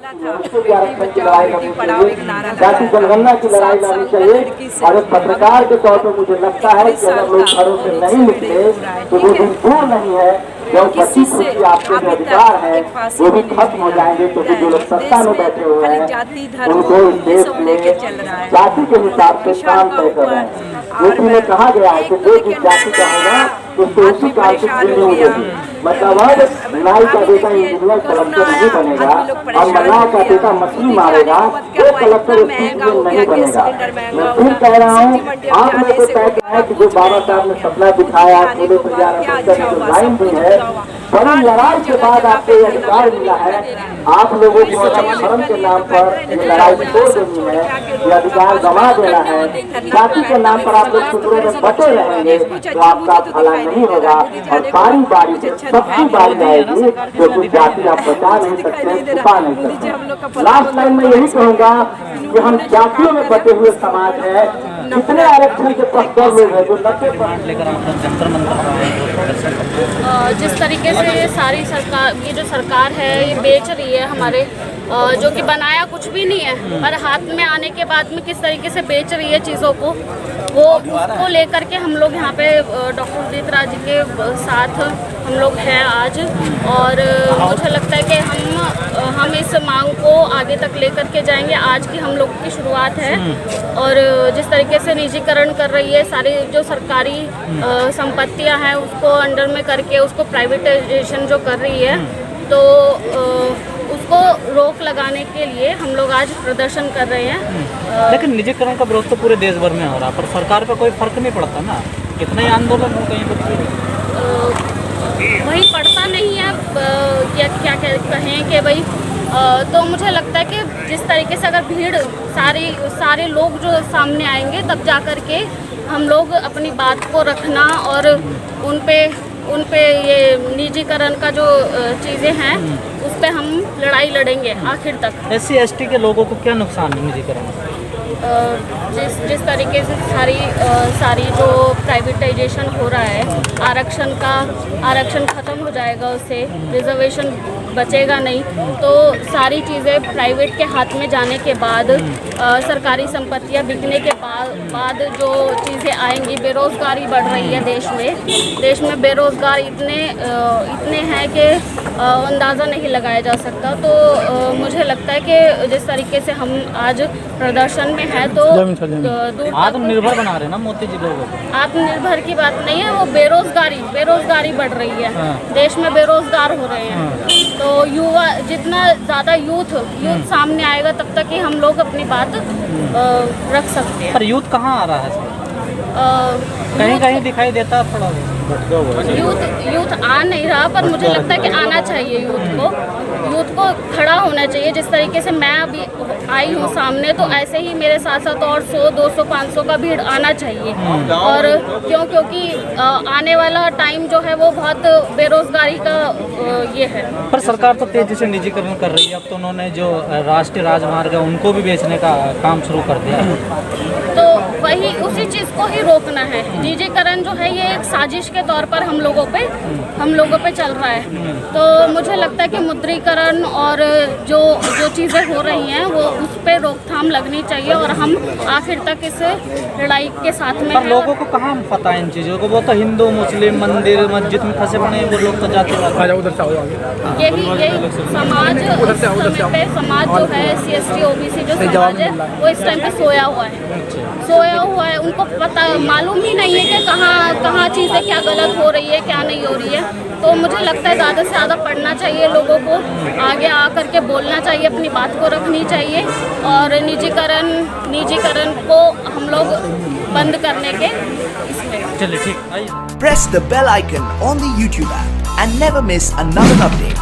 उसके भी आरक्षण की लड़ाई लड़नी चाहिए, जाति जनगणना की लड़ाई लड़नी चाहिए। और एक पत्रकार के तौर पर मुझे लगता है कि अगर लोग घरों से नहीं निकले तो वो दिन दूर नहीं है जब 25 फुट आपके जो अधिकार है वो भी खत्म हो जाएंगे, क्योंकि जो लोग सत्ता में बैठे हुए हैं उनको इस देश में जाति के हिसाब से काम तय कर रहे हैं। यूपी में कहा गया है कि जो भी जाति का होगा उसको उसी काल से जीने होगी। मतलब नाई का बेटा इंजीनियर कलेक्टर नहीं बनेगा और मल्लाह का बेटा मछली मारेगा वो कलेक्टर नहीं बनेगा। मैं फिर कह रहा हूँ, आप लोगों को तय किया है कि जो बाबा साहब ने सपना दिखाया, पूरे जो लाइन दी है, बड़ी लड़ाई के बाद आपको ये अधिकार मिला है। आप लोगों को अगर धर्म के नाम पर ये लड़ाई छोड़ देनी है, ये अधिकार गंवा देना है, जाति के नाम पर आप लोग टुकड़ों में बटे रहेंगे तो आपका भला नहीं होगा। और बारी बारी से सबकी बारी आएगी, क्योंकि जाति आप बचा नहीं सकते, छुपा नहीं सकते। लास्ट लाइन में यही कहूँगा कि हम जातियों में बटे हुए समाज है। कितने आरक्षण के पक्ष लोग हैं जो 90% लेकर जिस तरीके से ये सारी सरकार, ये जो सरकार है ये बेच रही है हमारे, जो कि बनाया कुछ भी नहीं है, पर हाथ में आने के बाद में किस तरीके से बेच रही है चीज़ों को, वो उसको लेकर के हम लोग यहाँ पे डॉक्टर उदित राज जी के साथ हम लोग हैं आज। और मुझे लगता है कि हम इस मांग को आगे तक लेकर के जाएंगे। आज की हम लोग की शुरुआत है और जिस तरीके से निजीकरण कर रही है, सारी जो सरकारी संपत्तियां हैं उसको अंडर में करके उसको प्राइवेटाइजेशन जो कर रही है, तो उसको रोक लगाने के लिए हम लोग आज प्रदर्शन कर रहे हैं। लेकिन निजीकरण का विरोध तो पूरे देश भर में हो रहा है, पर सरकार पर कोई फर्क नहीं पड़ता ना। कितना ही आंदोलन हो कहीं पर वही पड़ता नहीं है। क्या कहें कि भाई, तो मुझे लगता है कि जिस तरीके से अगर भीड़ सारे लोग जो सामने आएंगे तब जा कर के हम लोग अपनी बात को रखना और उन पे ये निजीकरण का जो चीज़ें हैं उस पे हम लड़ाई लड़ेंगे आखिर तक। SC ST के लोगों को क्या नुकसान है निजीकरण? जिस तरीके से सारी जो प्राइवेटाइजेशन हो रहा है, आरक्षण ख़त्म हो जाएगा, उससे रिजर्वेशन बचेगा नहीं, तो सारी चीज़ें प्राइवेट के हाथ में जाने के बाद, सरकारी संपत्तियां बिकने के बाद जो चीज़ें आएंगी, बेरोज़गारी बढ़ रही है देश में बेरोज़गार इतने हैं कि अंदाज़ा नहीं लगाया जा सकता। तो मुझे लगता है कि जिस तरीके से हम आज प्रदर्शन में है तो आत्मनिर्भर बना रहे हैं ना मोदी जी लोगों को। आत्मनिर्भर की बात नहीं है, वो बेरोज़गारी बढ़ रही है। देश में बेरोज़गार हो रहे हैं, तो युवा जितना ज़्यादा यूथ सामने आएगा तब तक ही हम लोग अपनी बात रख सकते हैं। पर यूथ कहाँ आ रहा है? कहीं दिखाई देता थोड़ा। यूथ आ नहीं रहा, पर मुझे लगता है कि आना चाहिए यूथ को खड़ा होना चाहिए। जिस तरीके से मैं अभी आई हूँ सामने, तो ऐसे ही मेरे साथ साथ और 100, 200, 500 का भीड़ आना चाहिए। और क्योंकि आने वाला टाइम जो है वो बहुत बेरोजगारी का ये है। पर सरकार तो तेजी से निजीकरण कर रही है। अब तो उन्होंने जो राष्ट्रीय राजमार्ग है उनको भी बेचने का काम शुरू कर दिया है। तो वही उसी चीज़ को ही रोकना है। निजीकरण जो है ये एक साजिश के तौर पर हम लोगों पे चल रहा है। तो मुझे लगता है कि मुद्रीकरण और जो चीज़ें हो रही हैं वो उस पर रोकथाम लगनी चाहिए और हम आखिर तक इस लड़ाई के साथ में। पर लोगों को कहाँ पता है इन चीज़ों को? वो तो हिंदू मुस्लिम मंदिर मस्जिद में फंसे पड़े हैं, वो लोग तो जाते यही समाज जो है SC ST OBC जो समाज है वो इस टाइम पे सोया हुआ है। उनको पता मालूम ही नहीं है कि कहाँ चीज़ें क्या गलत हो रही है, क्या नहीं हो रही है। तो मुझे लगता है ज़्यादा से ज़्यादा पढ़ना चाहिए, लोगों को आगे आकर के बोलना चाहिए, अपनी बात को रखनी चाहिए और निजीकरण को हम लोग बंद करने के इसमें। चलिए ठीक। Press the bell icon on the YouTube app and never miss another update.